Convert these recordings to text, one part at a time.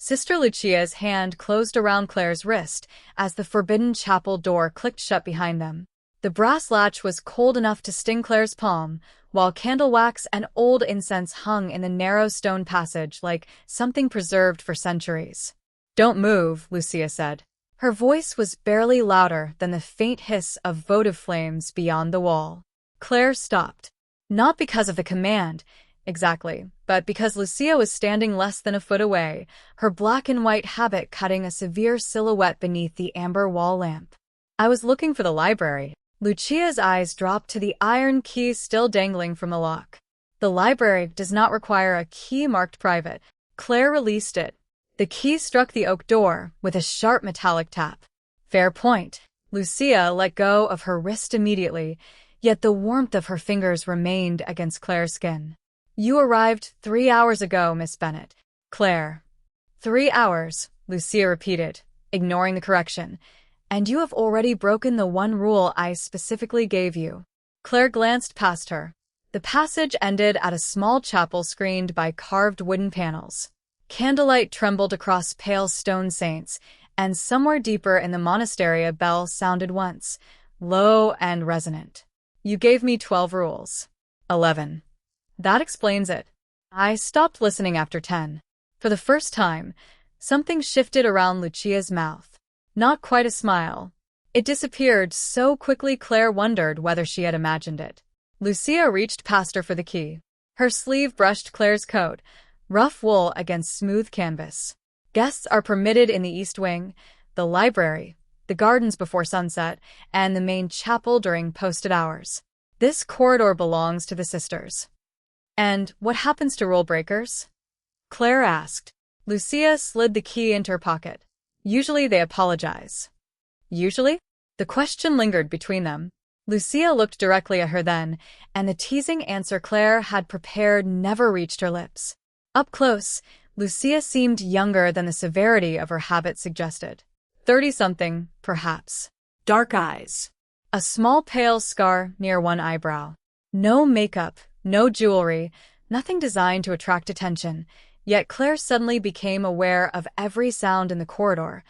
Sister Lucia's hand closed around Claire's wrist as the forbidden chapel door clicked shut behind them. The brass latch was cold enough to sting Claire's palm, while candle wax and old incense hung in the narrow stone passage like something preserved for centuries. "Don't move," Lucia said. Her voice was barely louder than the faint hiss of votive flames beyond the wall. Claire stopped. Not because of the command, exactly, but because Lucia was standing less than a foot away, her black and white habit cutting a severe silhouette beneath the amber wall lamp. "I was looking for the library." Lucia's eyes dropped to the iron key still dangling from the lock. "The library does not require a key marked private." Claire released it. The key struck the oak door with a sharp metallic tap. "Fair point." Lucia let go of her wrist immediately, yet the warmth of her fingers remained against Claire's skin. "You arrived 3 hours ago, Miss Bennett." "Claire." 3 hours, Lucia repeated, ignoring the correction. "And you have already broken the one rule I specifically gave you." Claire glanced past her. The passage ended at a small chapel screened by carved wooden panels. Candlelight trembled across pale stone saints, and somewhere deeper in the monastery a bell sounded once, low and resonant. "You gave me 12 rules." 11. "That explains it." "I stopped listening after 10. For the first time, something shifted around Lucia's mouth. Not quite a smile. It disappeared so quickly Claire wondered whether she had imagined it. Lucia reached past her for the key. Her sleeve brushed Claire's coat, rough wool against smooth canvas. "Guests are permitted in the East Wing, the library, the gardens before sunset, and the main chapel during posted hours. This corridor belongs to the sisters." "And what happens to rule breakers?" Claire asked. Lucia slid the key into her pocket. "Usually they apologize." "Usually?" The question lingered between them. Lucia looked directly at her then, and the teasing answer Claire had prepared never reached her lips. Up close, Lucia seemed younger than the severity of her habit suggested. 30-something, perhaps. Dark eyes. A small pale scar near one eyebrow. No makeup, no jewelry, nothing designed to attract attention. Yet Claire suddenly became aware of every sound in the corridor,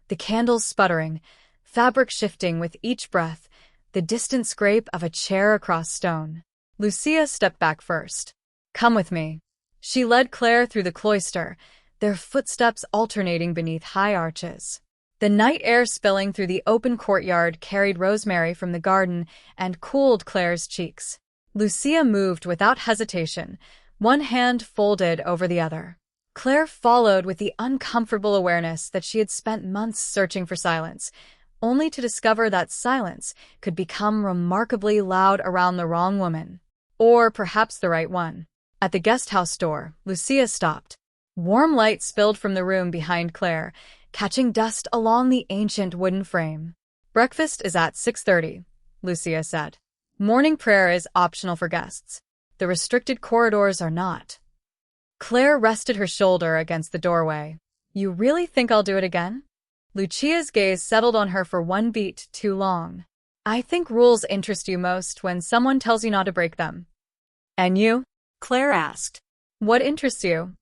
the candles sputtering, fabric shifting with each breath, the distant scrape of a chair across stone. Lucia stepped back first. "Come with me." She led Claire through the cloister, their footsteps alternating beneath high arches. The night air spilling through the open courtyard carried rosemary from the garden and cooled Claire's cheeks. Lucia moved without hesitation, one hand folded over the other. Claire followed with the uncomfortable awareness that she had spent months searching for silence, only to discover that silence could become remarkably loud around the wrong woman. Or perhaps the right one. At the guest house door, Lucia stopped. Warm light spilled from the room behind Claire, catching dust along the ancient wooden frame. "Breakfast is at 6:30, Lucia said. "Morning prayer is optional for guests. The restricted corridors are not." Claire rested her shoulder against the doorway. "You really think I'll do it again?" Lucia's gaze settled on her for one beat too long. "I think rules interest you most when someone tells you not to break them." "And you?" Claire asked. "What interests you?"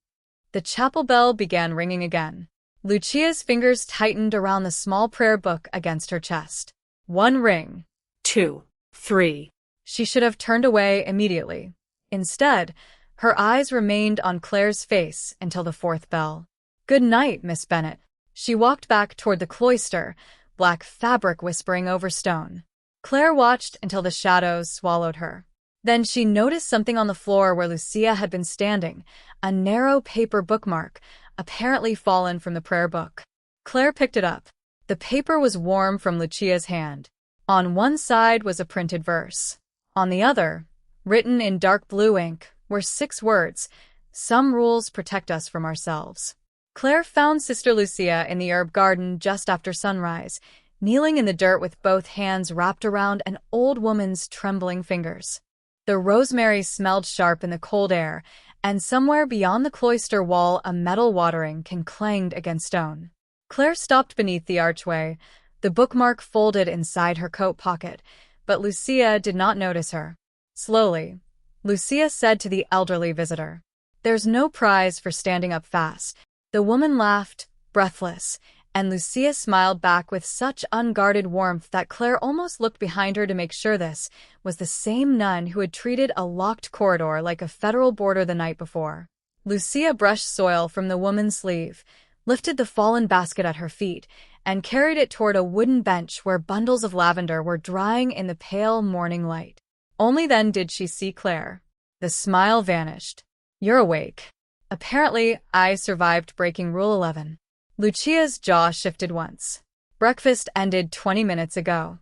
The chapel bell began ringing again. Lucia's fingers tightened around the small prayer book against her chest. 1 ring. 2. 3. She should have turned away immediately. Instead, her eyes remained on Claire's face until the 4th bell. "Good night, Miss Bennett." She walked back toward the cloister, black fabric whispering over stone. Claire watched until the shadows swallowed her. Then she noticed something on the floor where Lucia had been standing, a narrow paper bookmark, apparently fallen from the prayer book. Claire picked it up. The paper was warm from Lucia's hand. On one side was a printed verse. On the other, written in dark blue ink, were 6 words: "Some rules protect us from ourselves." Claire found Sister Lucia in the herb garden just after sunrise, kneeling in the dirt with both hands wrapped around an old woman's trembling fingers. The rosemary smelled sharp in the cold air, and somewhere beyond the cloister wall a metal watering can clanged against stone. Claire stopped beneath the archway, the bookmark folded inside her coat pocket, but Lucia did not notice her. Slowly, Lucia said to the elderly visitor, "There's no prize for standing up fast, The woman laughed, breathless, and Lucia smiled back with such unguarded warmth that Claire almost looked behind her to make sure this was the same nun who had treated a locked corridor like a federal border the night before. Lucia brushed soil from the woman's sleeve, lifted the fallen basket at her feet, and carried it toward a wooden bench where bundles of lavender were drying in the pale morning light. Only then did she see Claire. The smile vanished. "You're awake." Apparently, I survived breaking Rule 11. Lucia's jaw shifted once. "Breakfast ended 20 minutes ago."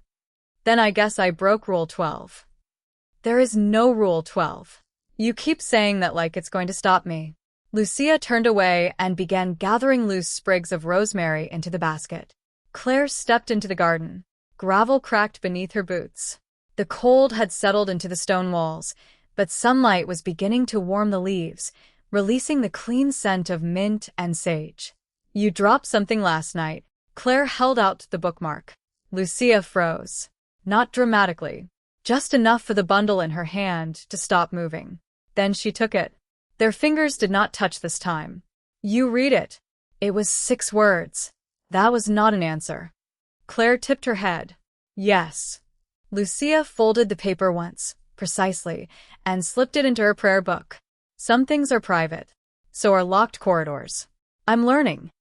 "Then I guess I broke Rule 12. "There is no Rule 12. You keep saying that like it's going to stop me." Lucia turned away and began gathering loose sprigs of rosemary into the basket. Claire stepped into the garden. Gravel cracked beneath her boots. The cold had settled into the stone walls, but sunlight was beginning to warm the leaves, releasing the clean scent of mint and sage. "You dropped something last night." Claire held out the bookmark. Lucia froze. Not dramatically, just enough for the bundle in her hand to stop moving. Then she took it. Their fingers did not touch this time. "You read it." It was 6 words. That was not an answer. Claire tipped her head. "Yes." Lucia folded the paper once, precisely, and slipped it into her prayer book. "Some things are private. So are locked corridors. I'm learning."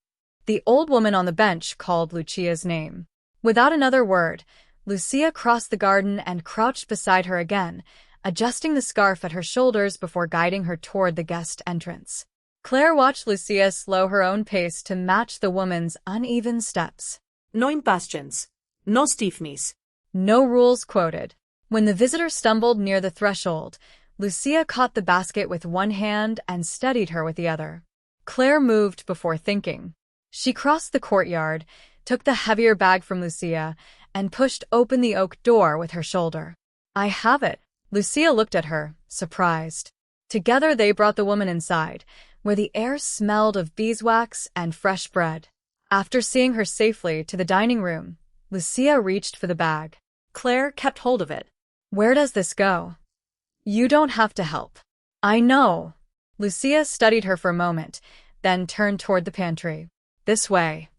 The old woman on the bench called Lucia's name. Without another word, Lucia crossed the garden and crouched beside her again, adjusting the scarf at her shoulders before guiding her toward the guest entrance. Claire watched Lucia slow her own pace to match the woman's uneven steps. "No impatience. No stiffness." No rules quoted. When the visitor stumbled near the threshold, Lucia caught the basket with one hand and steadied her with the other. Claire moved before thinking. She crossed the courtyard, took the heavier bag from Lucia, and pushed open the oak door with her shoulder. "I have it." Lucia looked at her, surprised. Together they brought the woman inside, where the air smelled of beeswax and fresh bread. After seeing her safely to the dining room, Lucia reached for the bag. Claire kept hold of it. "Where does this go?" "You don't have to help." "I know." Lucia studied her for a moment, then turned toward the pantry. "This way."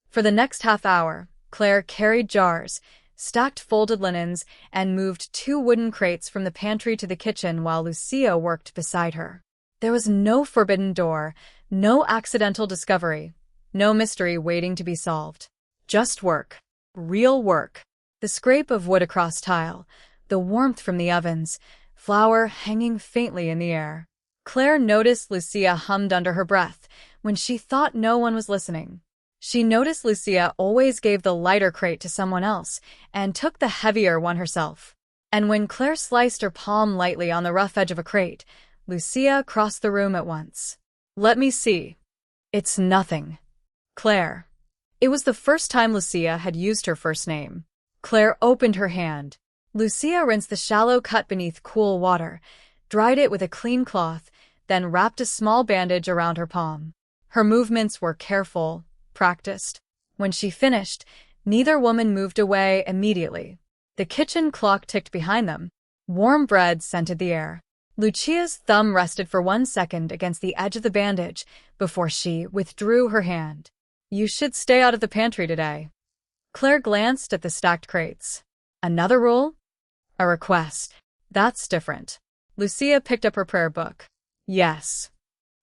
For the next half hour, Claire carried jars, stacked folded linens, and moved 2 wooden crates from the pantry to the kitchen while Lucia worked beside her. There was no forbidden door, no accidental discovery, no mystery waiting to be solved. Just work. Real work. The scrape of wood across tile, the warmth from the ovens, flour hanging faintly in the air. Claire noticed Lucia hummed under her breath when she thought no one was listening. She noticed Lucia always gave the lighter crate to someone else and took the heavier one herself. And when Claire sliced her palm lightly on the rough edge of a crate, Lucia crossed the room at once. "Let me see." "It's nothing." "Claire." It was the first time Lucia had used her first name. Claire opened her hand. Lucia rinsed the shallow cut beneath cool water, dried it with a clean cloth, then wrapped a small bandage around her palm. Her movements were careful, practiced. When she finished, neither woman moved away immediately. The kitchen clock ticked behind them. Warm bread scented the air. Lucia's thumb rested for 1 second against the edge of the bandage before she withdrew her hand. "You should stay out of the pantry today." Claire glanced at the stacked crates. "Another rule?" "A request." "That's different." Lucia picked up her prayer book. "Yes."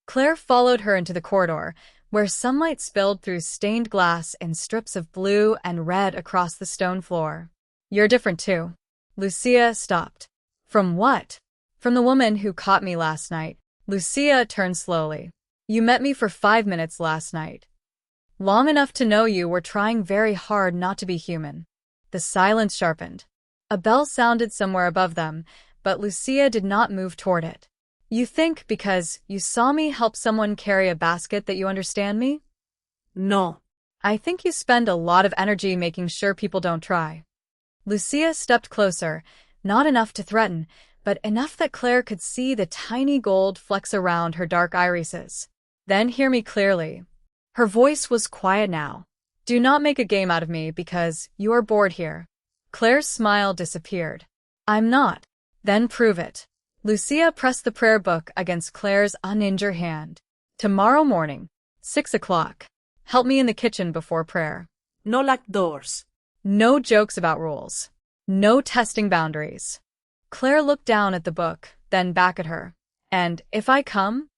Claire followed her into the corridor, where sunlight spilled through stained glass in strips of blue and red across the stone floor. "You're different too." Lucia stopped. "From what?" "From the woman who caught me last night." Lucia turned slowly. "You met me for 5 minutes last night. Long enough to know you were trying very hard not to be human." The silence sharpened. A bell sounded somewhere above them, but Lucia did not move toward it. "You think because you saw me help someone carry a basket that you understand me?" "No." "I think you spend a lot of energy making sure people don't try." Lucia stepped closer, not enough to threaten, but enough that Claire could see the tiny gold flecks around her dark irises. "Then hear me clearly." Her voice was quiet now. "Do not make a game out of me because you are bored here." Claire's smile disappeared. "I'm not." "Then prove it." Lucia pressed the prayer book against Claire's uninjured hand. "Tomorrow morning, 6 o'clock. Help me in the kitchen before prayer. No locked doors. No jokes about rules. No testing boundaries. Claire looked down at the book, then back at her. And if I come?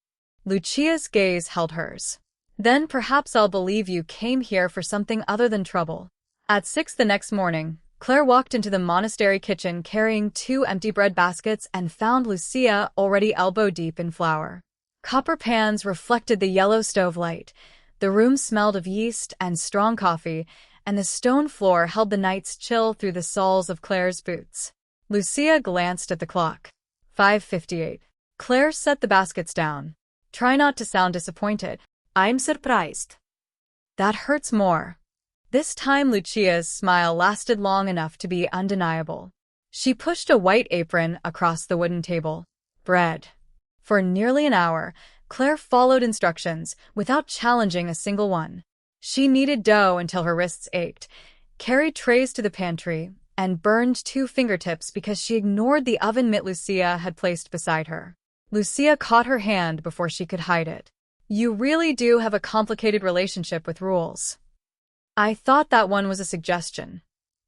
Lucia's gaze held hers. Then perhaps I'll believe you came here for something other than trouble. At 6 the next morning, Claire walked into the monastery kitchen carrying 2 empty bread baskets and found Lucia already elbow-deep in flour. Copper pans reflected the yellow stove light. The room smelled of yeast and strong coffee, and the stone floor held the night's chill through the soles of Claire's boots. Lucia glanced at the clock. 5:58. Claire set the baskets down. Try not to sound disappointed. I'm surprised. That hurts more. This time Lucia's smile lasted long enough to be undeniable. She pushed a white apron across the wooden table. Bread. For nearly an hour, Claire followed instructions without challenging a single one. She kneaded dough until her wrists ached, carried trays to the pantry, and burned 2 fingertips because she ignored the oven mitt Lucia had placed beside her. Lucia caught her hand before she could hide it. You really do have a complicated relationship with rules. I thought that one was a suggestion.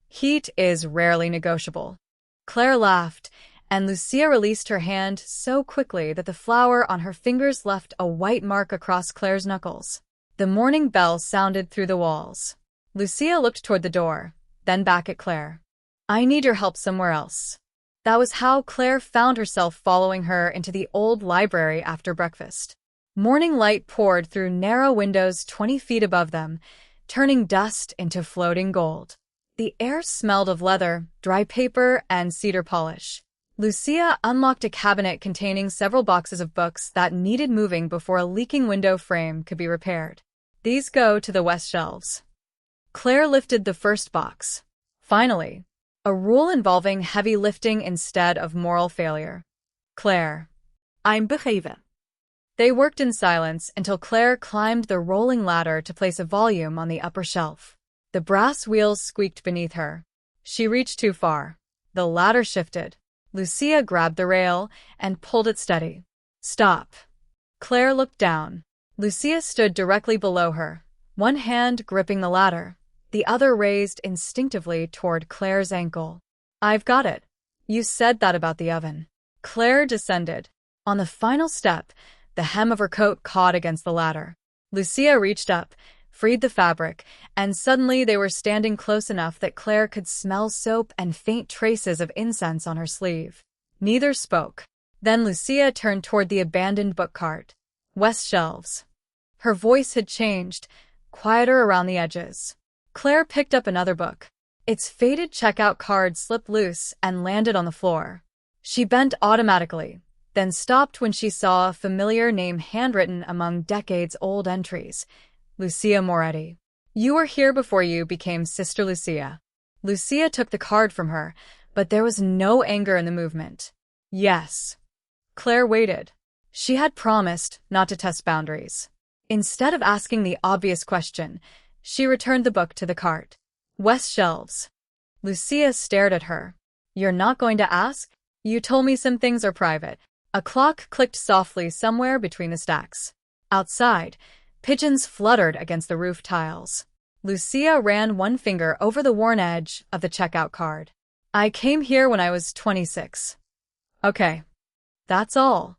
Heat is rarely negotiable. Claire laughed, and Lucia released her hand so quickly that the flour on her fingers left a white mark across Claire's knuckles. The morning bell sounded through the walls. Lucia looked toward the door, then back at Claire. I need your help somewhere else. That was how Claire found herself following her into the old library after breakfast. Morning light poured through narrow windows 20 feet above them, turning dust into floating gold. The air smelled of leather, dry paper, and cedar polish. Lucia unlocked a cabinet containing several boxes of books that needed moving before a leaking window frame could be repaired. These go to the west shelves. Claire lifted the first box. Finally, a rule involving heavy lifting instead of moral failure. Claire. I'm behaven. They worked in silence until Claire climbed the rolling ladder to place a volume on the upper shelf. The brass wheels squeaked beneath her. She reached too far. The ladder shifted. Lucia grabbed the rail and pulled it steady. Stop. Claire looked down. Lucia stood directly below her, one hand gripping the ladder, the other raised instinctively toward Claire's ankle. I've got it. You said that about the oven. Claire descended. On the final step, the hem of her coat caught against the ladder. Lucia reached up, freed the fabric, and suddenly they were standing close enough that Claire could smell soap and faint traces of incense on her sleeve. Neither spoke. Then Lucia turned toward the abandoned book cart. West shelves. Her voice had changed, quieter around the edges. Claire picked up another book. Its faded checkout card slipped loose and landed on the floor. She bent automatically, then stopped when she saw a familiar name handwritten among decades-old entries. Lucia Moretti. You were here before you became Sister Lucia. Lucia took the card from her, but there was no anger in the movement. Yes. Claire waited. She had promised not to test boundaries. Instead of asking the obvious question, she returned the book to the cart. West shelves. Lucia stared at her. You're not going to ask? You told me some things are private. A clock clicked softly somewhere between the stacks. Outside, pigeons fluttered against the roof tiles. Lucia ran one finger over the worn edge of the checkout card. I came here when I was 26. Okay. That's all.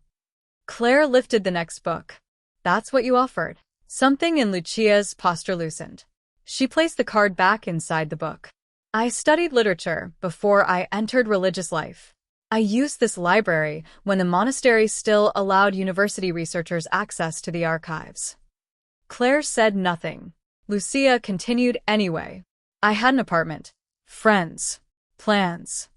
Claire lifted the next book. That's what you offered. Something in Lucia's posture loosened. She placed the card back inside the book. I studied literature before I entered religious life. I used this library when the monastery still allowed university researchers access to the archives. Claire said nothing. Lucia continued anyway. I had an apartment, friends, plans.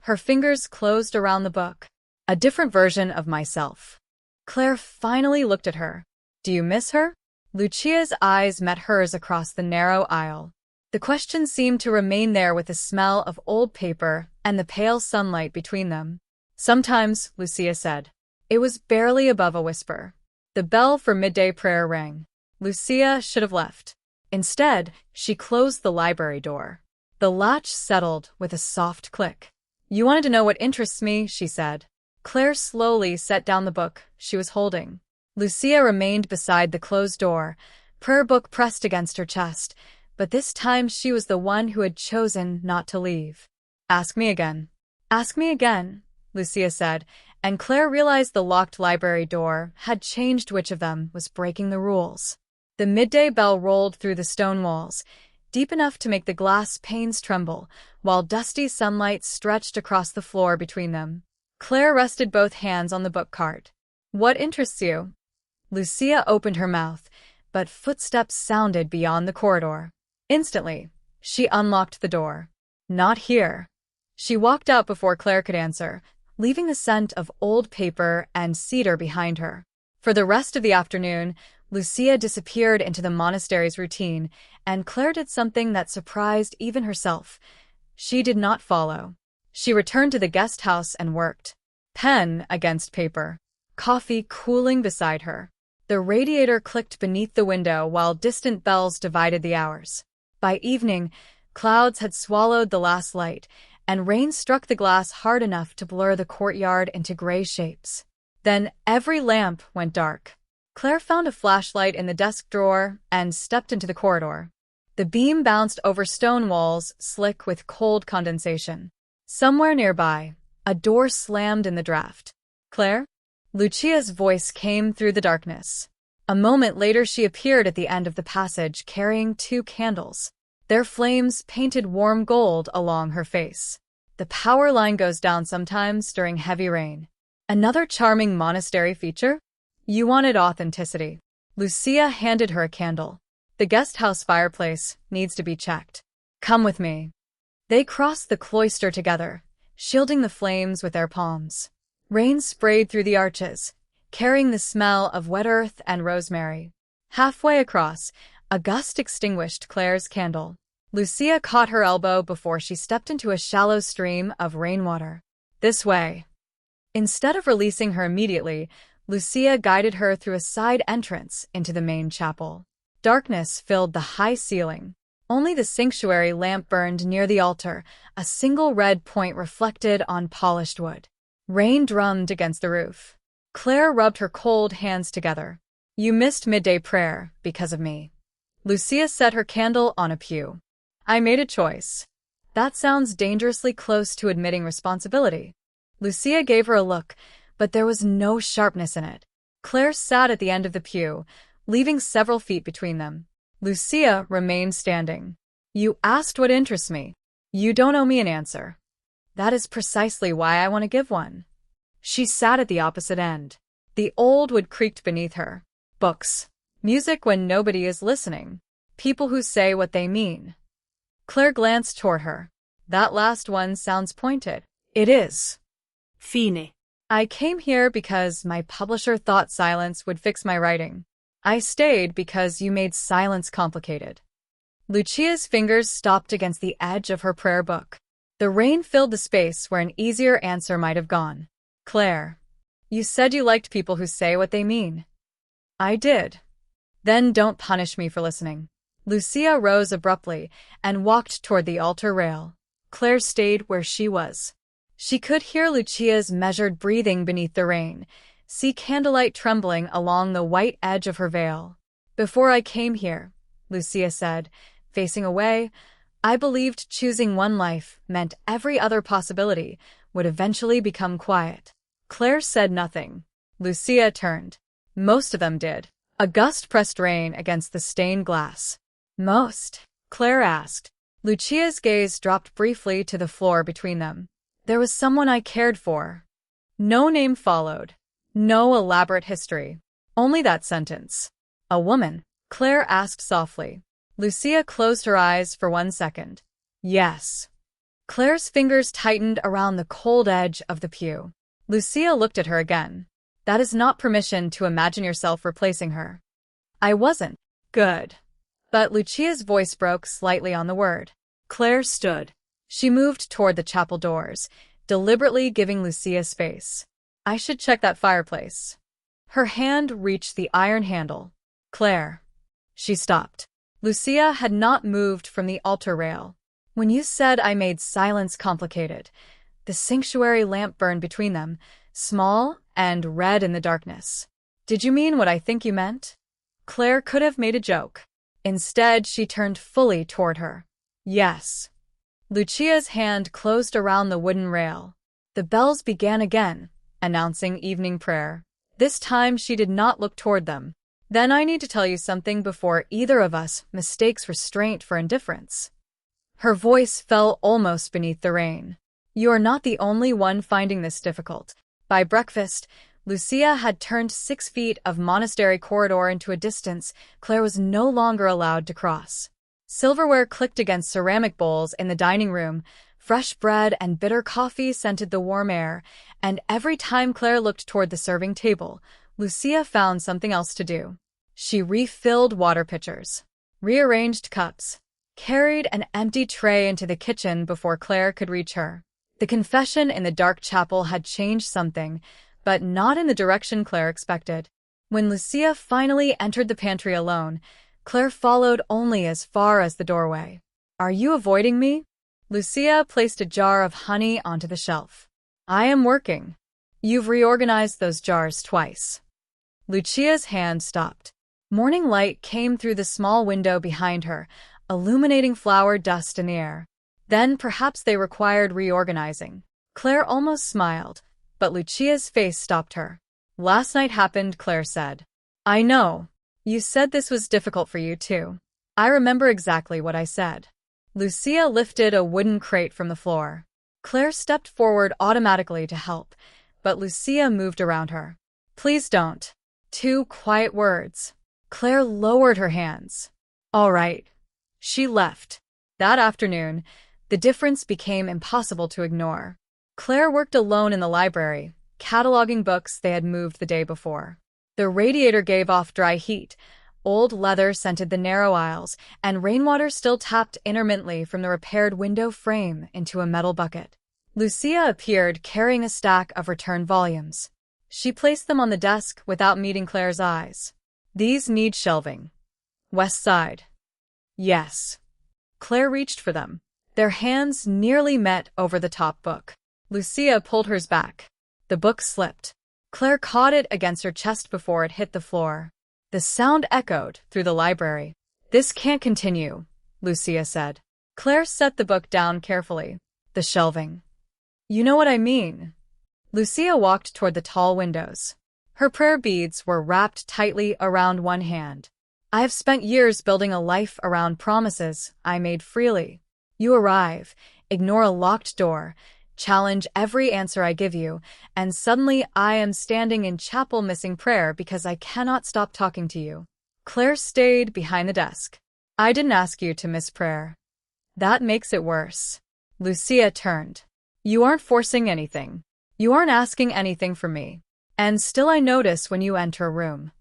Her fingers closed around the book. A different version of myself. Claire finally looked at her. Do you miss her? Lucia's eyes met hers across the narrow aisle. The question seemed to remain there with the smell of old paper and the pale sunlight between them. Sometimes, Lucia said. It was barely above a whisper. The bell for midday prayer rang. Lucia should have left. Instead, she closed the library door. The latch settled with a soft click. You wanted to know what interests me, she said. Claire slowly set down the book she was holding. Lucia remained beside the closed door, prayer book pressed against her chest, but this time she was the one who had chosen not to leave. Ask me again. Ask me again, Lucia said, and Claire realized the locked library door had changed which of them was breaking the rules. The midday bell rolled through the stone walls, deep enough to make the glass panes tremble, while dusty sunlight stretched across the floor between them. Claire rested both hands on the book cart. What interests you? Lucia opened her mouth, but footsteps sounded beyond the corridor. Instantly, she unlocked the door. Not here. She walked out before Claire could answer, leaving the scent of old paper and cedar behind her. For the rest of the afternoon, Lucia disappeared into the monastery's routine, and Claire did something that surprised even herself. She did not follow. She returned to the guest house and worked. Pen against paper. Coffee cooling beside her. The radiator clicked beneath the window while distant bells divided the hours. By evening, clouds had swallowed the last light, and rain struck the glass hard enough to blur the courtyard into gray shapes. Then every lamp went dark. Claire found a flashlight in the desk drawer and stepped into the corridor. The beam bounced over stone walls, slick with cold condensation. Somewhere nearby, a door slammed in the draft. Claire? Lucia's voice came through the darkness. A moment later she appeared at the end of the passage carrying 2 candles. Their flames painted warm gold along her face. The power line goes down sometimes during heavy rain. Another charming monastery feature? You wanted authenticity. Lucia handed her a candle. The guest house fireplace needs to be checked. Come with me. They crossed the cloister together, shielding the flames with their palms. Rain sprayed through the arches, carrying the smell of wet earth and rosemary. Halfway across, a gust extinguished Claire's candle. Lucia caught her elbow before she stepped into a shallow stream of rainwater. This way. Instead of releasing her immediately, Lucia guided her through a side entrance into the main chapel. Darkness filled the high ceiling. Only the sanctuary lamp burned near the altar, a single red point reflected on polished wood. Rain drummed against the roof. Claire rubbed her cold hands together. You missed midday prayer because of me. Lucia set her candle on a pew. I made a choice. That sounds dangerously close to admitting responsibility. Lucia gave her a look, but there was no sharpness in it. Claire sat at the end of the pew, leaving several feet between them. Lucia remained standing. You asked what interests me. You don't owe me an answer. That is precisely why I want to give one. She sat at the opposite end. The old wood creaked beneath her. Books. Music when nobody is listening. People who say what they mean. Claire glanced toward her. That last one sounds pointed. It is. Fine. I came here because my publisher thought silence would fix my writing. I stayed because you made silence complicated. Lucia's fingers stopped against the edge of her prayer book. The rain filled the space where an easier answer might have gone. Claire, you said you liked people who say what they mean. I did. Then don't punish me for listening. Lucia rose abruptly and walked toward the altar rail. Claire stayed where she was. She could hear Lucia's measured breathing beneath the rain, see candlelight trembling along the white edge of her veil. Before I came here, Lucia said, facing away, I believed choosing one life meant every other possibility would eventually become quiet. Claire said nothing. Lucia turned. Most of them did. A gust pressed rain against the stained glass. Most? Claire asked. Lucia's gaze dropped briefly to the floor between them. There was someone I cared for. No name followed. No elaborate history. Only that sentence. A woman? Claire asked softly. Lucia closed her eyes for 1 second. Yes. Claire's fingers tightened around the cold edge of the pew. Lucia looked at her again. That is not permission to imagine yourself replacing her. I wasn't. Good. But Lucia's voice broke slightly on the word. Claire stood. She moved toward the chapel doors, deliberately giving Lucia space. I should check that fireplace. Her hand reached the iron handle. Claire. She stopped. Lucia had not moved from the altar rail. When you said I made silence complicated, the sanctuary lamp burned between them, small and red in the darkness. Did you mean what I think you meant? Claire could have made a joke. Instead, she turned fully toward her. Yes. Lucia's hand closed around the wooden rail. The bells began again, announcing evening prayer. This time she did not look toward them. Then I need to tell you something before either of us mistakes restraint for indifference. Her voice fell almost beneath the rain. You are not the only one finding this difficult. By breakfast, Lucia had turned 6 feet of monastery corridor into a distance Claire was no longer allowed to cross. Silverware clicked against ceramic bowls in the dining room, fresh bread and bitter coffee scented the warm air, and every time Claire looked toward the serving table, Lucia found something else to do. She refilled water pitchers, rearranged cups, carried an empty tray into the kitchen before Claire could reach her. The confession in the dark chapel had changed something, but not in the direction Claire expected. When Lucia finally entered the pantry alone, Claire followed only as far as the doorway. Are you avoiding me? Lucia placed a jar of honey onto the shelf. I am working. You've reorganized those jars twice. Lucia's hand stopped. Morning light came through the small window behind her, illuminating flour dust in the air. Then perhaps they required reorganizing. Claire almost smiled, but Lucia's face stopped her. Last night happened, Claire said. I know. You said this was difficult for you too. I remember exactly what I said. Lucia lifted a wooden crate from the floor. Claire stepped forward automatically to help, but Lucia moved around her. Please don't. 2 quiet words. Claire lowered her hands. All right. She left. That afternoon, the difference became impossible to ignore. Claire worked alone in the library, cataloging books they had moved the day before. The radiator gave off dry heat, old leather scented the narrow aisles, and rainwater still tapped intermittently from the repaired window frame into a metal bucket. Lucia appeared carrying a stack of returned volumes. She placed them on the desk without meeting Claire's eyes. These need shelving. West side. Yes. Claire reached for them. Their hands nearly met over the top book. Lucia pulled hers back. The book slipped. Claire caught it against her chest before it hit the floor. The sound echoed through the library. This can't continue, Lucia said. Claire set the book down carefully. The shelving. You know what I mean. Lucia walked toward the tall windows. Her prayer beads were wrapped tightly around one hand. I have spent years building a life around promises I made freely. You arrive, ignore a locked door, challenge every answer I give you, and suddenly I am standing in chapel missing prayer because I cannot stop talking to you. Claire stayed behind the desk. I didn't ask you to miss prayer. That makes it worse. Lucia turned. You aren't forcing anything. You aren't asking anything from me. And still I notice when you enter a room.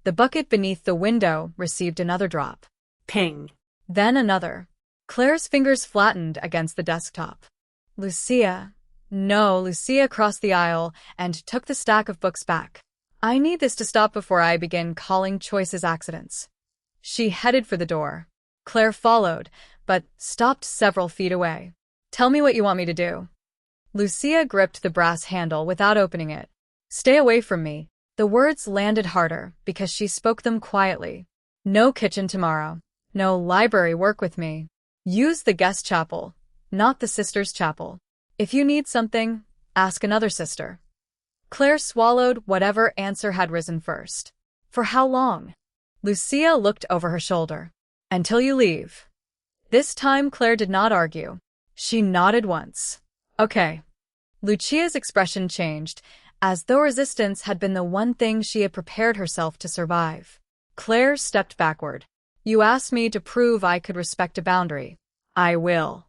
The bucket beneath the window received another drop. Ping. Then another. Claire's fingers flattened against the desktop. Lucia. No, Lucia crossed the aisle and took the stack of books back. I need this to stop before I begin calling choices accidents. She headed for the door. Claire followed, but stopped several feet away. Tell me what you want me to do. Lucia gripped the brass handle without opening it. Stay away from me. The words landed harder because she spoke them quietly. No kitchen tomorrow. No library work with me. Use the guest chapel, not the sister's chapel. If you need something, ask another sister. Claire swallowed whatever answer had risen first. For how long? Lucia looked over her shoulder. Until you leave. This time Claire did not argue. She nodded once. Okay. Lucia's expression changed, as though resistance had been the one thing she had prepared herself to survive. Claire stepped backward. You asked me to prove I could respect a boundary. I will.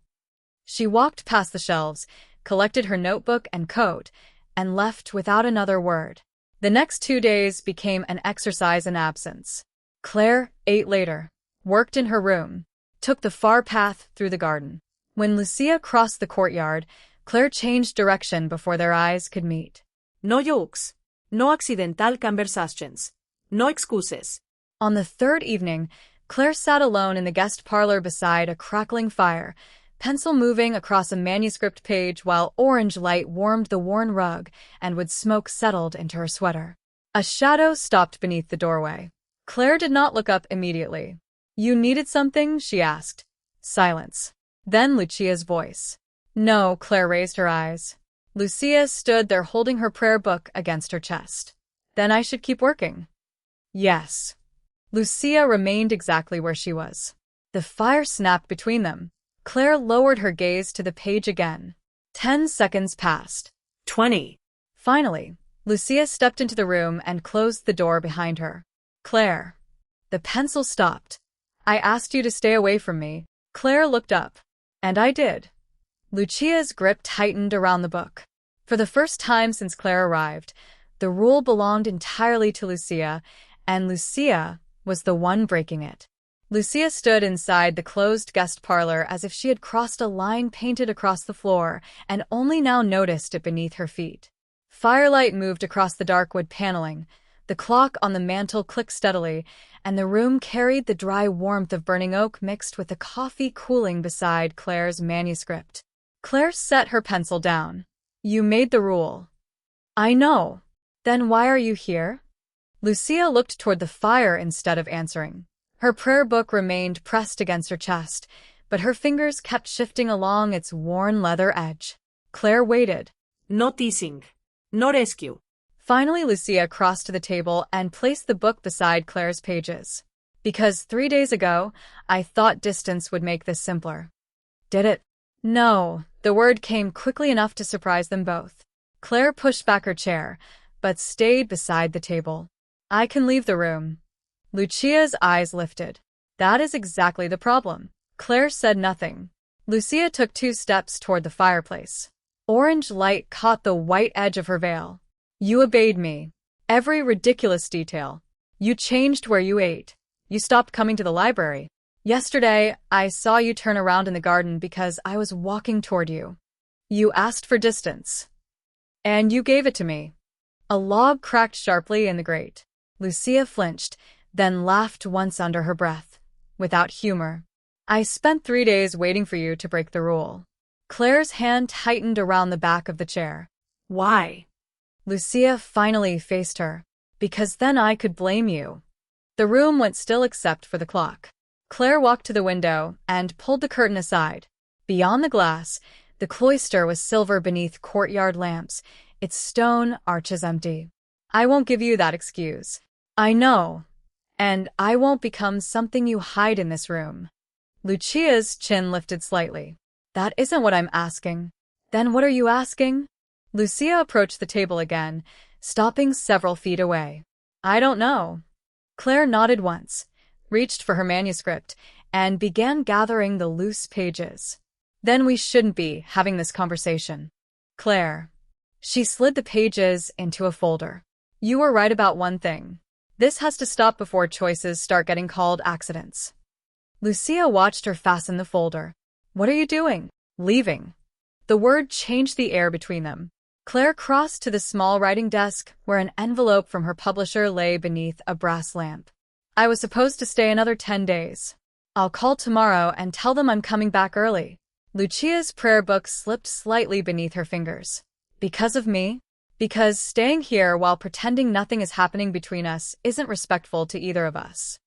She walked past the shelves, collected her notebook and coat, and left without another word. The next 2 days became an exercise in absence. Claire ate later, worked in her room, took the far path through the garden. When Lucia crossed the courtyard, Claire changed direction before their eyes could meet. No jokes. No accidental conversations. No excuses. On the 3rd evening, Claire sat alone in the guest parlor beside a crackling fire, pencil moving across a manuscript page while orange light warmed the worn rug and wood smoke settled into her sweater. A shadow stopped beneath the doorway. Claire did not look up immediately. "You needed something?" she asked. Silence. Then Lucia's voice. "No," Claire raised her eyes. Lucia stood there holding her prayer book against her chest. "Then I should keep working." "Yes." Lucia remained exactly where she was. The fire snapped between them. Claire lowered her gaze to the page again. 10 seconds passed. 20. Finally, Lucia stepped into the room and closed the door behind her. "Claire." The pencil stopped. "I asked you to stay away from me." Claire looked up. "And I did." Lucia's grip tightened around the book. For the first time since Claire arrived, the rule belonged entirely to Lucia, and Lucia was the one breaking it. Lucia stood inside the closed guest parlor as if she had crossed a line painted across the floor and only now noticed it beneath her feet. Firelight moved across the dark wood paneling. The clock on the mantel clicked steadily, and the room carried the dry warmth of burning oak mixed with the coffee cooling beside Claire's manuscript. Claire set her pencil down. "You made the rule." "I know. Then why are you here?" Lucia looked toward the fire instead of answering. Her prayer book remained pressed against her chest, but her fingers kept shifting along its worn leather edge. Claire waited. No teasing. No rescue. Finally, Lucia crossed to the table and placed the book beside Claire's pages. "Because 3 days ago, I thought distance would make this simpler." "Did it?" "No." The word came quickly enough to surprise them both. Claire pushed back her chair, but stayed beside the table. "I can leave the room." Lucia's eyes lifted. "That is exactly the problem." Claire said nothing. Lucia took 2 steps toward the fireplace. Orange light caught the white edge of her veil. "You obeyed me. Every ridiculous detail. You changed where you ate. You stopped coming to the library. Yesterday, I saw you turn around in the garden because I was walking toward you. You asked for distance. And you gave it to me." A log cracked sharply in the grate. Lucia flinched, then laughed once under her breath, without humor. "I spent 3 days waiting for you to break the rule." Claire's hand tightened around the back of the chair. Why? Lucia finally faced her. "Because then I could blame you." The room went still except for the clock. Claire walked to the window and pulled the curtain aside. Beyond the glass, the cloister was silver beneath courtyard lamps, its stone arches empty. "I won't give you that excuse." "I know. And I won't become something you hide in this room." Lucia's chin lifted slightly. "That isn't what I'm asking." "Then what are you asking?" Lucia approached the table again, stopping several feet away. "I don't know." Claire nodded once, reached for her manuscript, and began gathering the loose pages. "Then we shouldn't be having this conversation." "Claire." She slid the pages into a folder. "You were right about one thing. This has to stop before choices start getting called accidents." Lucia watched her fasten the folder. "What are you doing?" "Leaving." The word changed the air between them. Claire crossed to the small writing desk where an envelope from her publisher lay beneath a brass lamp. "I was supposed to stay another 10 days. I'll call tomorrow and tell them I'm coming back early." Lucia's prayer book slipped slightly beneath her fingers. "Because of me?" "Because staying here while pretending nothing is happening between us isn't respectful to either of us."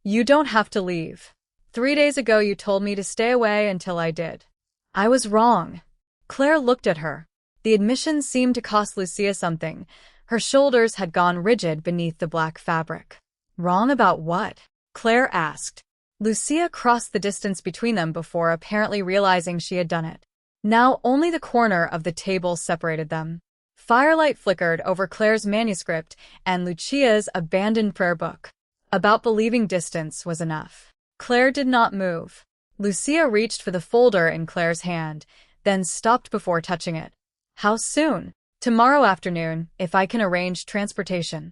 "You don't have to leave. 3 days ago you told me to stay away until I did." "I was wrong." Claire looked at her. The admission seemed to cost Lucia something. Her shoulders had gone rigid beneath the black fabric. "Wrong about what?" Claire asked. Lucia crossed the distance between them before apparently realizing she had done it. Now only the corner of the table separated them. Firelight flickered over Claire's manuscript and Lucia's abandoned prayer book. About believing distance was enough. Claire did not move. Lucia reached for the folder in Claire's hand, then stopped before touching it. "How soon?" "Tomorrow afternoon, if I can arrange transportation."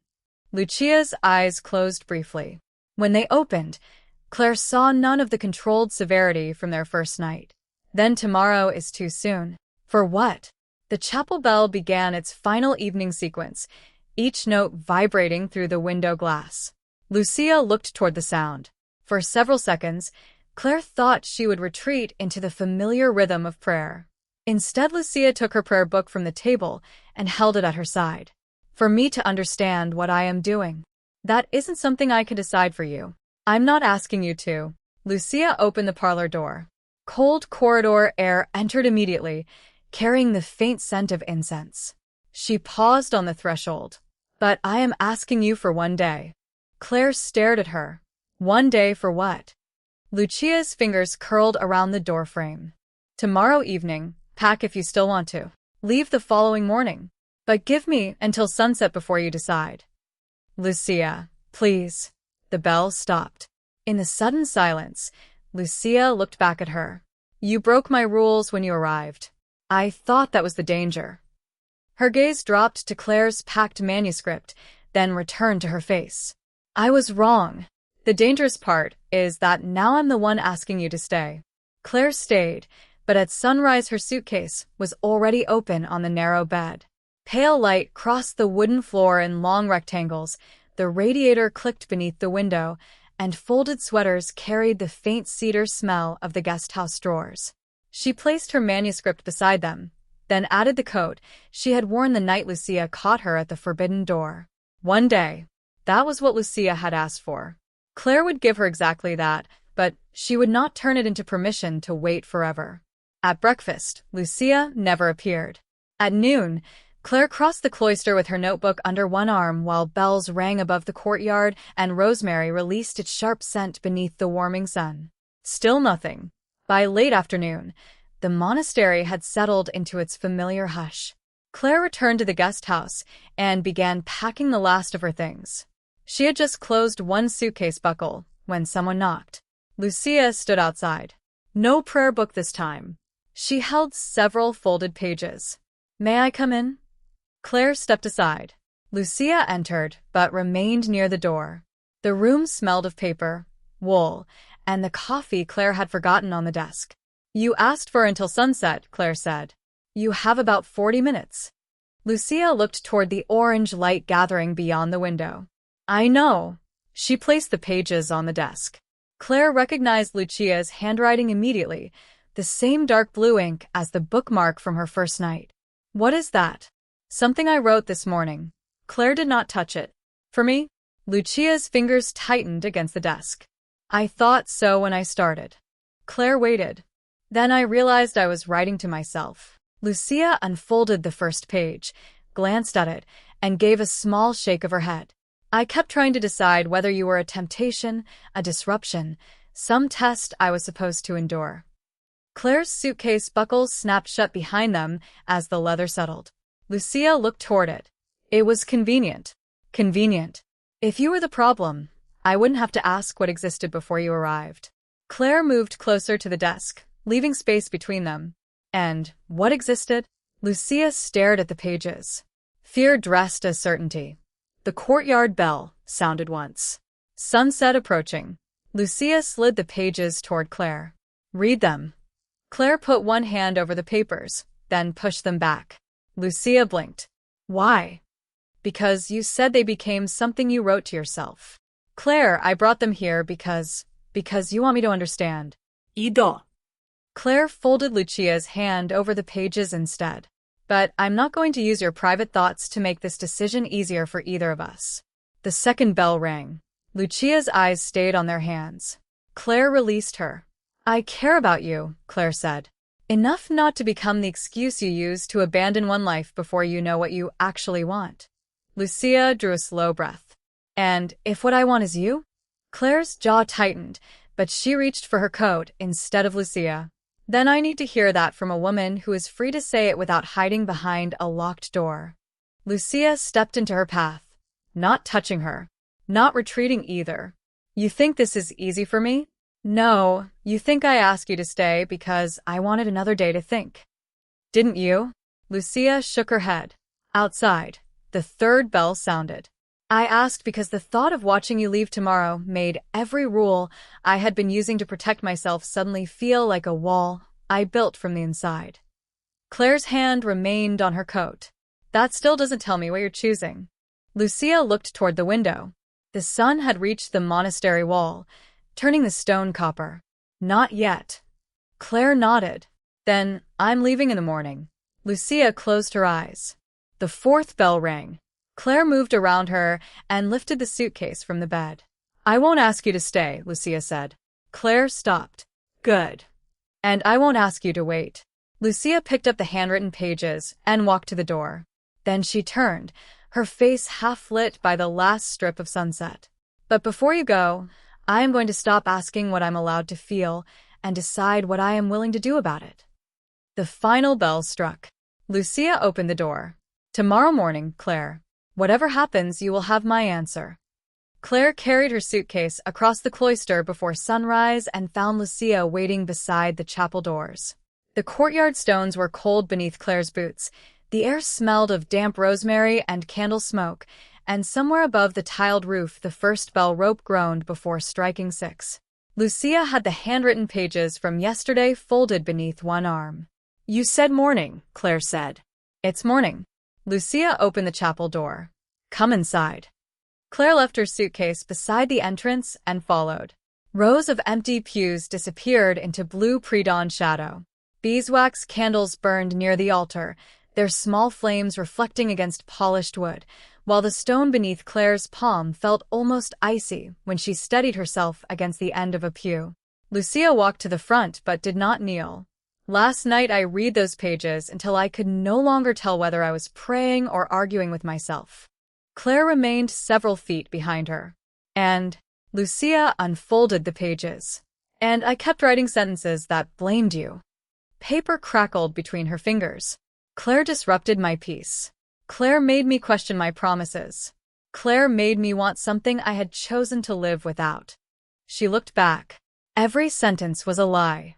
Lucia's eyes closed briefly. When they opened, Claire saw none of the controlled severity from their first night. "Then tomorrow is too soon." "For what?" The chapel bell began its final evening sequence, each note vibrating through the window glass. Lucia looked toward the sound. For several seconds, Claire thought she would retreat into the familiar rhythm of prayer. Instead, Lucia took her prayer book from the table and held it at her side. For me to understand what I am doing. That isn't something I can decide for you. I'm not asking you to. Lucia opened the parlor door. Cold corridor air entered immediately, carrying the faint scent of incense. She paused on the threshold. But I am asking you for one day. Claire stared at her. One day for what? Lucia's fingers curled around the doorframe. Tomorrow evening, pack if you still want to. Leave the following morning. But give me until sunset before you decide. Lucia, please. The bell stopped. In the sudden silence, Lucia looked back at her. You broke my rules when you arrived. I thought that was the danger. Her gaze dropped to Claire's packed manuscript, then returned to her face. I was wrong. The dangerous part is that now I'm the one asking you to stay. Claire stayed, but at sunrise her suitcase was already open on the narrow bed. Pale light crossed the wooden floor in long rectangles, the radiator clicked beneath the window, and folded sweaters carried the faint cedar smell of the guesthouse drawers. She placed her manuscript beside them, then added the coat she had worn the night Lucia caught her at the forbidden door. One day. That was what Lucia had asked for. Claire would give her exactly that, but she would not turn it into permission to wait forever. At breakfast, Lucia never appeared. At noon, Claire crossed the cloister with her notebook under one arm while bells rang above the courtyard and rosemary released its sharp scent beneath the warming sun. Still nothing. By late afternoon, the monastery had settled into its familiar hush. Claire returned to the guest house and began packing the last of her things. She had just closed one suitcase buckle when someone knocked. Lucia stood outside. No prayer book this time. She held several folded pages. May I come in? Claire stepped aside. Lucia entered, but remained near the door. The room smelled of paper, wool, and the coffee Claire had forgotten on the desk. You asked for until sunset, Claire said. You have about 40 minutes. Lucia looked toward the orange light gathering beyond the window. I know. She placed the pages on the desk. Claire recognized Lucia's handwriting immediately, the same dark blue ink as the bookmark from her first night. What is that? Something I wrote this morning. Claire did not touch it. For me? Lucia's fingers tightened against the desk. I thought so when I started. Claire waited. Then I realized I was writing to myself. Lucia unfolded the first page, glanced at it, and gave a small shake of her head. I kept trying to decide whether you were a temptation, a disruption, some test I was supposed to endure. Claire's suitcase buckles snapped shut behind them as the leather settled. Lucia looked toward it. It was convenient. Convenient. If you were the problem, I wouldn't have to ask what existed before you arrived. Claire moved closer to the desk, leaving space between them. And what existed? Lucia stared at the pages. Fear dressed as certainty. The courtyard bell sounded once. Sunset approaching. Lucia slid the pages toward Claire. Read them. Claire put one hand over the papers, then pushed them back. Lucia blinked. Why? Because you said they became something you wrote to yourself. Claire, I brought them here because you want me to understand. Ido. Claire folded Lucia's hand over the pages instead. But I'm not going to use your private thoughts to make this decision easier for either of us. The second bell rang. Lucia's eyes stayed on their hands. Claire released her. I care about you, Claire said. Enough not to become the excuse you use to abandon one life before you know what you actually want. Lucia drew a slow breath. And if what I want is you? Claire's jaw tightened, but she reached for her coat instead of Lucia. Then I need to hear that from a woman who is free to say it without hiding behind a locked door. Lucia stepped into her path, not touching her, not retreating either. You think this is easy for me? No, you think I asked you to stay because I wanted another day to think. Didn't you? Lucia shook her head. Outside, the third bell sounded. I asked because the thought of watching you leave tomorrow made every rule I had been using to protect myself suddenly feel like a wall I built from the inside. Claire's hand remained on her coat. That still doesn't tell me what you're choosing. Lucia looked toward the window. The sun had reached the monastery wall, turning the stone copper. Not yet. Claire nodded. Then, I'm leaving in the morning. Lucia closed her eyes. The fourth bell rang. Claire moved around her and lifted the suitcase from the bed. "I won't ask you to stay," Lucia said. Claire stopped. "Good. And I won't ask you to wait." Lucia picked up the handwritten pages and walked to the door. Then she turned, her face half lit by the last strip of sunset. "But before you go, I am going to stop asking what I'm allowed to feel and decide what I am willing to do about it." The final bell struck. Lucia opened the door. "Tomorrow morning, Claire. Whatever happens, you will have my answer." Claire carried her suitcase across the cloister before sunrise and found Lucia waiting beside the chapel doors. The courtyard stones were cold beneath Claire's boots. The air smelled of damp rosemary and candle smoke, and somewhere above the tiled roof the first bell rope groaned before striking 6. Lucia had the handwritten pages from yesterday folded beneath one arm. "You said morning," Claire said. "It's morning." Lucia opened the chapel door. "Come inside." Claire left her suitcase beside the entrance and followed. Rows of empty pews disappeared into blue pre-dawn shadow. Beeswax candles burned near the altar, their small flames reflecting against polished wood, while the stone beneath Claire's palm felt almost icy when she steadied herself against the end of a pew. Lucia walked to the front but did not kneel. "Last night I read those pages until I could no longer tell whether I was praying or arguing with myself." Claire remained several feet behind her. "And," Lucia unfolded the pages, "and I kept writing sentences that blamed you." Paper crackled between her fingers. Claire disrupted my peace. Claire made me question my promises. Claire made me want something I had chosen to live without. She looked back. Every sentence was a lie.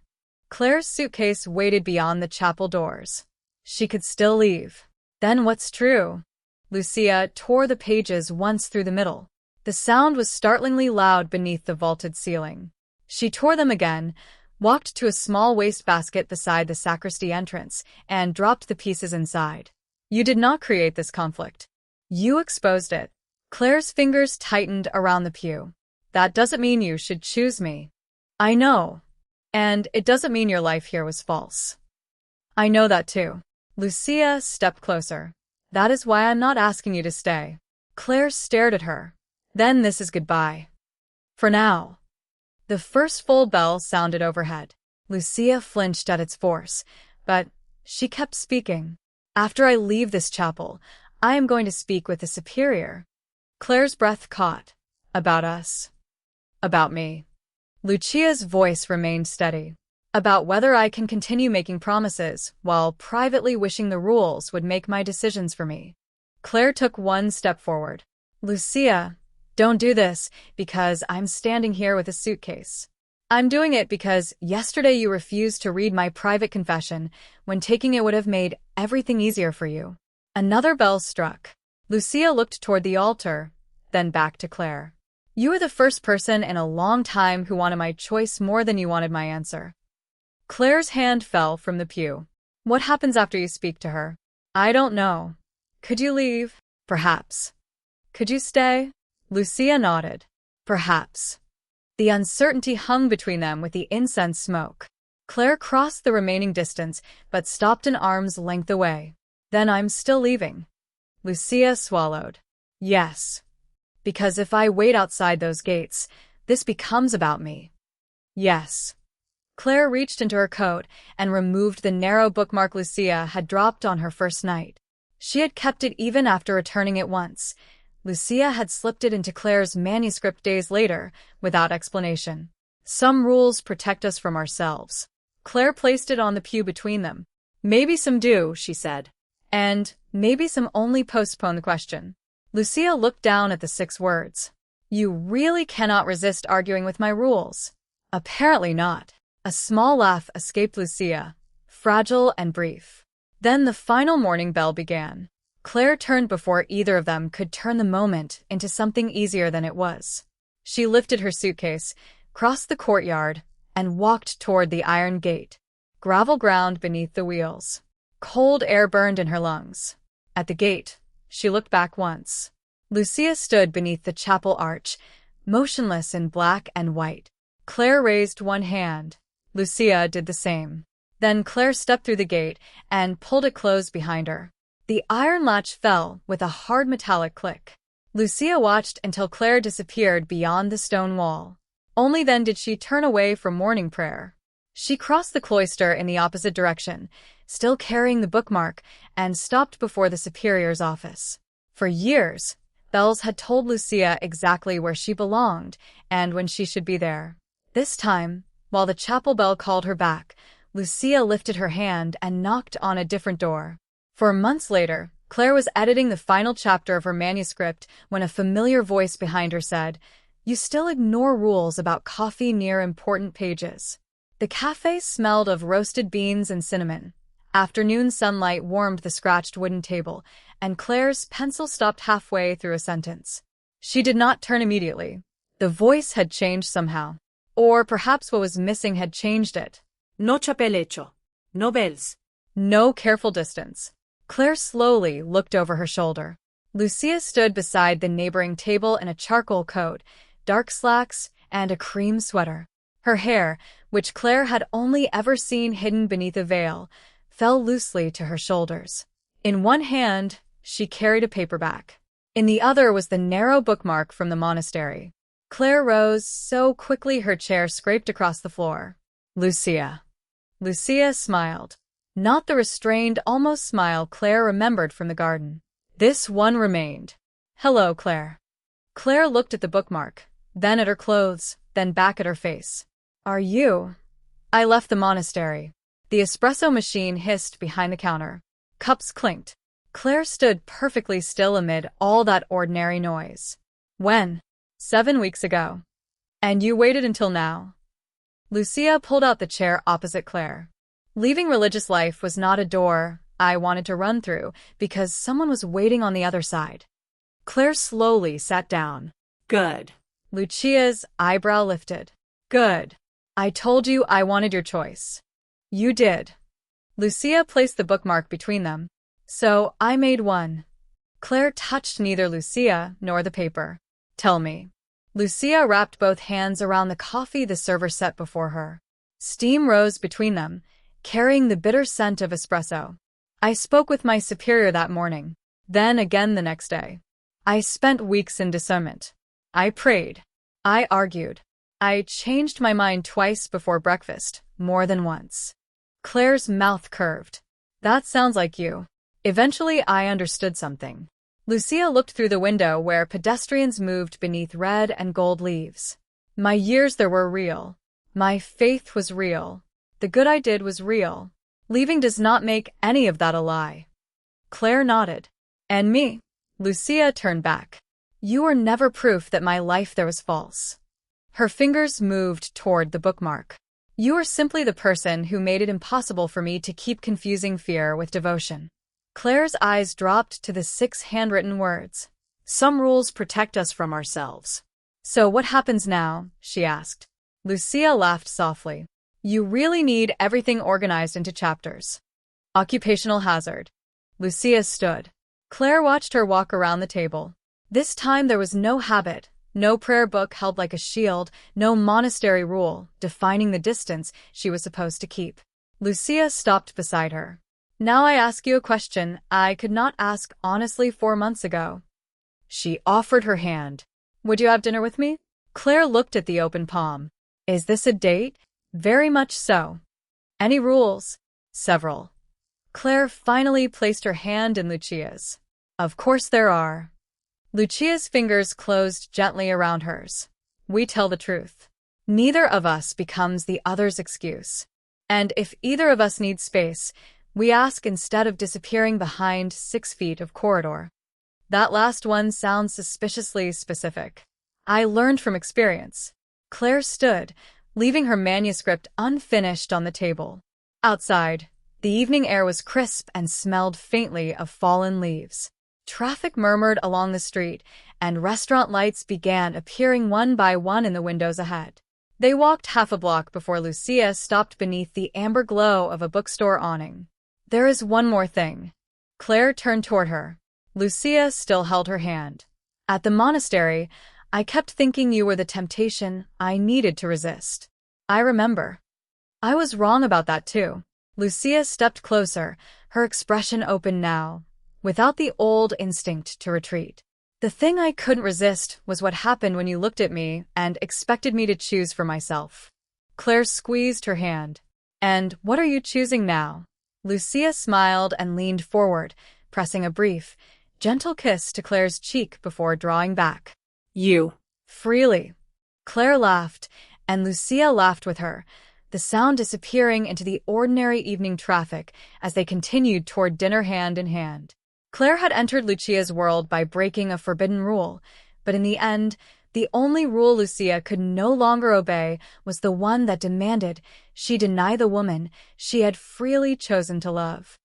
Claire's suitcase waited beyond the chapel doors. She could still leave. Then what's true? Lucia tore the pages once through the middle. The sound was startlingly loud beneath the vaulted ceiling. She tore them again, walked to a small wastebasket beside the sacristy entrance, and dropped the pieces inside. "You did not create this conflict. You exposed it." Claire's fingers tightened around the pew. "That doesn't mean you should choose me." "I know. And it doesn't mean your life here was false." "I know that too." Lucia stepped closer. "That is why I'm not asking you to stay." Claire stared at her. "Then this is goodbye. For now." The first full bell sounded overhead. Lucia flinched at its force, but she kept speaking. "After I leave this chapel, I am going to speak with the superior." Claire's breath caught. "About us." "About me." Lucia's voice remained steady. "About whether I can continue making promises while privately wishing the rules would make my decisions for me." Claire took one step forward. "Lucia, don't do this because I'm standing here with a suitcase. I'm doing it because yesterday you refused to read my private confession when taking it would have made everything easier for you." Another bell struck. Lucia looked toward the altar, then back to Claire. "You are the first person in a long time who wanted my choice more than you wanted my answer." Claire's hand fell from the pew. "What happens after you speak to her?" "I don't know." "Could you leave?" "Perhaps." "Could you stay?" Lucia nodded. "Perhaps." The uncertainty hung between them with the incense smoke. Claire crossed the remaining distance, but stopped an arm's length away. "Then I'm still leaving." Lucia swallowed. "Yes. Because if I wait outside those gates, this becomes about me." "Yes." Claire reached into her coat and removed the narrow bookmark Lucia had dropped on her first night. She had kept it even after returning it once. Lucia had slipped it into Claire's manuscript days later, without explanation. "Some rules protect us from ourselves." Claire placed it on the pew between them. "Maybe some do," she said. "And maybe some only postpone the question." Lucia looked down at the 6 words. "You really cannot resist arguing with my rules." "Apparently not." A small laugh escaped Lucia, fragile and brief. Then the final morning bell began. Claire turned before either of them could turn the moment into something easier than it was. She lifted her suitcase, crossed the courtyard, and walked toward the iron gate. Gravel ground beneath the wheels. Cold air burned in her lungs. At the gate, she looked back once. Lucia stood beneath the chapel arch, motionless in black and white. Claire raised one hand. Lucia did the same. Then Claire stepped through the gate and pulled it closed behind her. The iron latch fell with a hard metallic click. Lucia watched until Claire disappeared beyond the stone wall. Only then did she turn away from morning prayer. She crossed the cloister in the opposite direction, still carrying the bookmark, and stopped before the superior's office. For years, bells had told Lucia exactly where she belonged and when she should be there. This time, while the chapel bell called her back, Lucia lifted her hand and knocked on a different door. 4 months later, Claire was editing the final chapter of her manuscript when a familiar voice behind her said, "You still ignore rules about coffee near important pages." The cafe smelled of roasted beans and cinnamon. Afternoon sunlight warmed the scratched wooden table, and Claire's pencil stopped halfway through a sentence. She did not turn immediately. The voice had changed somehow. Or perhaps what was missing had changed it. No chapel hecho. No bells. No careful distance. Claire slowly looked over her shoulder. Lucia stood beside the neighboring table in a charcoal coat, dark slacks, and a cream sweater. Her hair, which Claire had only ever seen hidden beneath a veil, fell loosely to her shoulders. In one hand, she carried a paperback. In the other was the narrow bookmark from the monastery. Claire rose so quickly her chair scraped across the floor. Lucia. Lucia smiled. Not the restrained, almost smile Claire remembered from the garden. This one remained. "Hello, Claire." Claire looked at the bookmark, then at her clothes, then back at her face. "Are you?" "I left the monastery." The espresso machine hissed behind the counter. Cups clinked. Claire stood perfectly still amid all that ordinary noise. "When?" 7 weeks ago. "And you waited until now?" Lucia pulled out the chair opposite Claire. "Leaving religious life was not a door I wanted to run through because someone was waiting on the other side." Claire slowly sat down. Good. Lucia's eyebrow lifted. "Good. I told you I wanted your choice." "You did." Lucia placed the bookmark between them. "So I made one." Claire touched neither Lucia nor the paper. "Tell me." Lucia wrapped both hands around the coffee the server set before her. Steam rose between them, carrying the bitter scent of espresso. "I spoke with my superior that morning, then again the next day. I spent weeks in discernment. I prayed. I argued. I changed my mind twice before breakfast, more than once." Claire's mouth curved. "That sounds like you." Eventually I understood something. Lucia looked through the window where pedestrians moved beneath red and gold leaves. "My years there were real. My faith was real. The good I did was real. Leaving does not make any of that a lie." Claire nodded. "And me?" Lucia turned back. "You were never proof that my life there was false." Her fingers moved toward the bookmark. "You were simply the person who made it impossible for me to keep confusing fear with devotion." Claire's eyes dropped to the 6 handwritten words. Some rules protect us from ourselves. "So what happens now?" she asked. Lucia laughed softly. "You really need everything organized into chapters." Occupational hazard. Lucia stood. Claire watched her walk around the table. This time there was no habit, no prayer book held like a shield, no monastery rule defining the distance she was supposed to keep. Lucia stopped beside her. "Now I ask you a question I could not ask honestly 4 months ago." She offered her hand. "Would you have dinner with me?" Claire looked at the open palm. "Is this a date?" "Very much so." "Any rules?" "Several." Claire finally placed her hand in Lucia's. "Of course there are." Lucia's fingers closed gently around hers. "We tell the truth. Neither of us becomes the other's excuse. And if either of us needs space, we ask instead of disappearing behind 6 feet of corridor." That last one sounds suspiciously specific. "I learned from experience." Claire stood, leaving her manuscript unfinished on the table. Outside, the evening air was crisp and smelled faintly of fallen leaves. Traffic murmured along the street, and restaurant lights began appearing one by one in the windows ahead. They walked half a block before Lucia stopped beneath the amber glow of a bookstore awning. "There is one more thing." Claire turned toward her. Lucia still held her hand. "At the monastery, I kept thinking you were the temptation I needed to resist." "I remember." "I was wrong about that too." Lucia stepped closer, her expression open now. without the old instinct to retreat. The thing I couldn't resist was what happened when you looked at me and expected me to choose for myself. Claire squeezed her hand. And what are you choosing now? Lucia smiled and leaned forward, pressing a brief, gentle kiss to Claire's cheek before drawing back. You. Freely. Claire laughed, and Lucia laughed with her, the sound disappearing into the ordinary evening traffic as they continued toward dinner hand in hand. Claire had entered Lucia's world by breaking a forbidden rule, but in the end, the only rule Lucia could no longer obey was the one that demanded she deny the woman she had freely chosen to love.